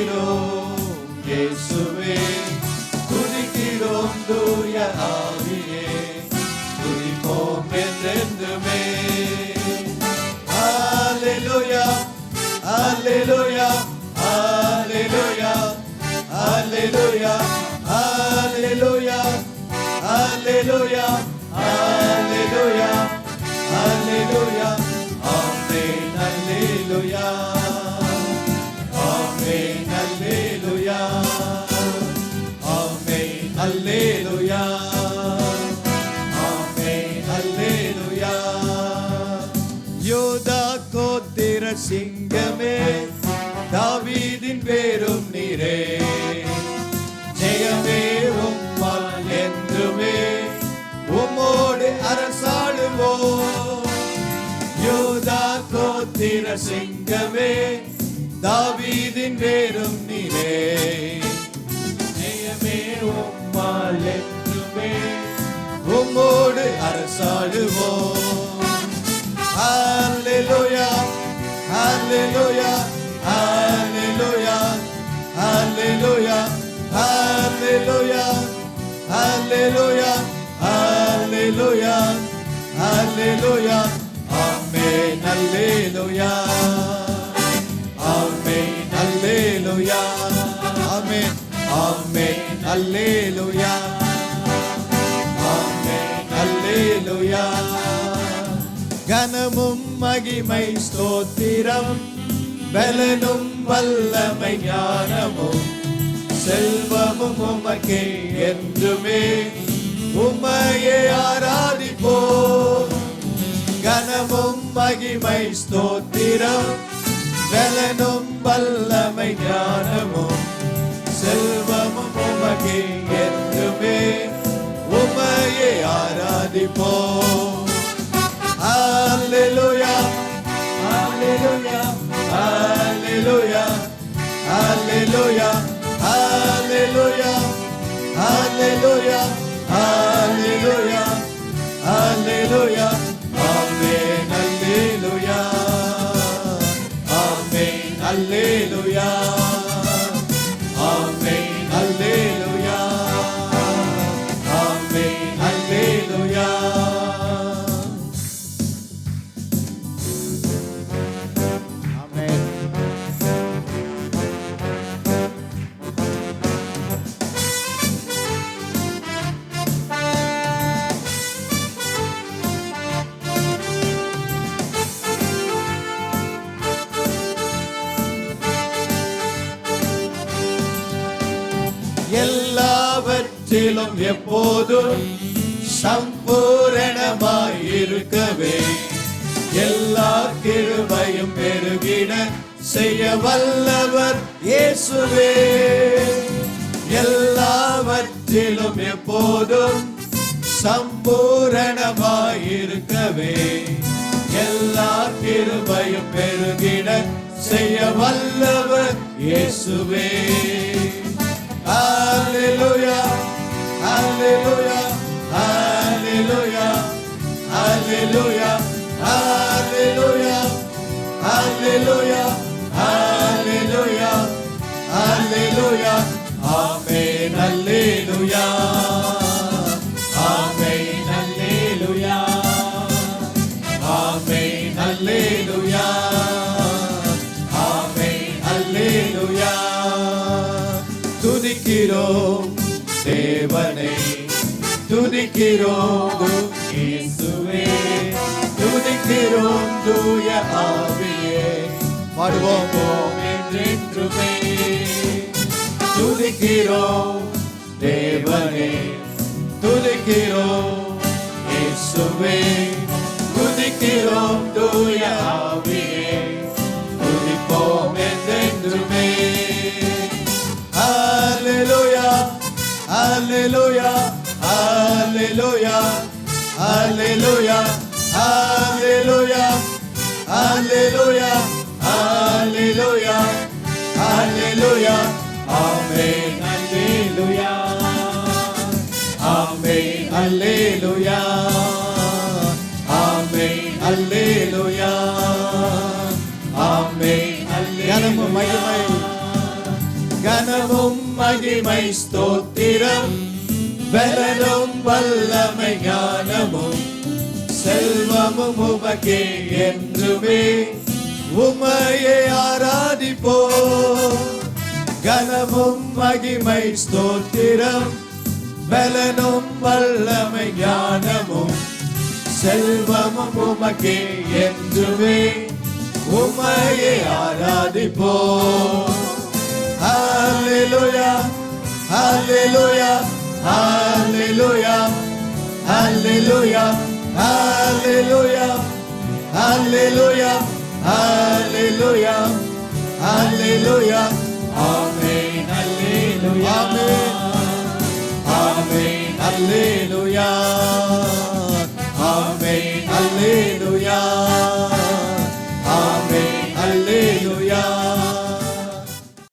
துதிக்கிறோம் இயேசுவே, துதிக்கிறோம் தூய ஆவியே, துதிப்போம் என்றென்றுமே. ஹல்லேலூயா ஹல்லேலூயா ஹல்லேலூயா ஹல்லேலூயா ஹல்லேலூயா ஹல்லேலூயா ஹல்லேலூயா ஹல்லேலூயா. ஆமென் ஹல்லேலூயா ஆமென் ஹல்லேலூயா ஆமென் ஹல்லேலூயா ஆமென் ஹல்லேலூயா. யூதா கோத்திர சிங்கமே, தாவீதின் பேரும் நீரே, ஜெயமே உம்மால் என்றுமே, உம்மோடு அரசாளுவோம். யூதா கோத்திர சிங்கமே, தாவீதின் பேரும் நீரே, ஜெயமே உம்மால் என்றுமே, உம்மோடு அரசாளுவோம். ஹல்லேலூயா ஹல்லேலூயா ஹல்லேலூயா ஹல்லேலூயா ஹல்லேலூயா ஹல்லேலூயா ஹல்லேலூயா ஹல்லேலூயா. ஆமென் ஹல்லேலூயா ஆமென் ஹல்லேலூயா ஆமென் ஆமென் ஹல்லேலூயா ஆமென் ஹல்லேலூயா. கனமும் மகிமை ஸ்தோத்திரம், பலனும் வல்லமை ஞானமும் செல்வமும் உமக்கே என்றுமே, உம்மையே ஆராதிப்போம். கனமும் மகிமை ஸ்தோத்திரம், பலனும் வல்லமை ஞானமும் செல்வமும் உமக்கே என்றுமே, உம்மையே ஆராதிப்போம். ஹல்லேலூயா ஹல்லேலூயா ஹல்லேலூயா ஹல்லேலூயா ஹல்லேலூயா ஹல்லேலூயா ஹல்லேலூயா ஹல்லேலூயா. ஆமென் ஹல்லேலூயா ஆமென் ஹல்லேலூயா ஆமென் ஹல்லேலூயா ஆமென் ஹல்லேலூயா. எல்லாவற்றிலும் எப்போதும் சம்பூரணமாயிருக்கவே, எல்லா கிருபையும் பெருகிட செய்ய வல்லவர் இயேசுவே. எல்லாவற்றிலும் எப்போதும் சம்பூரணமாயிருக்கவே, எல்லா கிருபையும் பெருகிட செய்ய வல்லவர் இயேசுவே. Hallelujah, hallelujah, hallelujah, hallelujah, hallelujah, hallelujah, hallelujah, hallelujah. Amen, hallelujah, amen, hallelujah, amen, hallelujah, amen, hallelujah. துதிக்கிறோம் தேவனை, துதிக்கிறோம் இயேசுவே, துதிக்கிறோம் தூய ஆவியே, பாடுவோம் என்றென்றுமே. துதிக்கிறோம் தேவனை, துதிக்கிறோம் இயேசுவே, துதிக்கிறோம் தூய ஆவியே, துதிப்போம் என்றென்றுமே. Hallelujah, hallelujah, hallelujah, hallelujah, hallelujah, hallelujah, hallelujah, hallelujah. Amen, hallelujah, amen, hallelujah, amen, hallelujah, amen, hallelujah. கனமும் மகிமை ஸ்தோத்திரம் பலனும் வல்லமை ஞானமும் செல்வமும் உமக்கே என்றுமே உம்மையே ஆராதிப்போம். கனமும் மகிமை ஸ்தோத்திரம் பலனும் வல்லமை ஞானமும் செல்வமும் உமக்கே என்றுமே உம்மையே ஆராதிப்போம். ஹல்லேலூயா ஹல்லேலூயா ஹல்லேலூயா ஹல்லேலூயா ஹல்லேலூயா ஹல்லேலூயா ஹல்லேலூயா ஹல்லேலூயா ஆமென் ஹல்லேலூயா ஆமென் ஆமென் ஹல்லேலூயா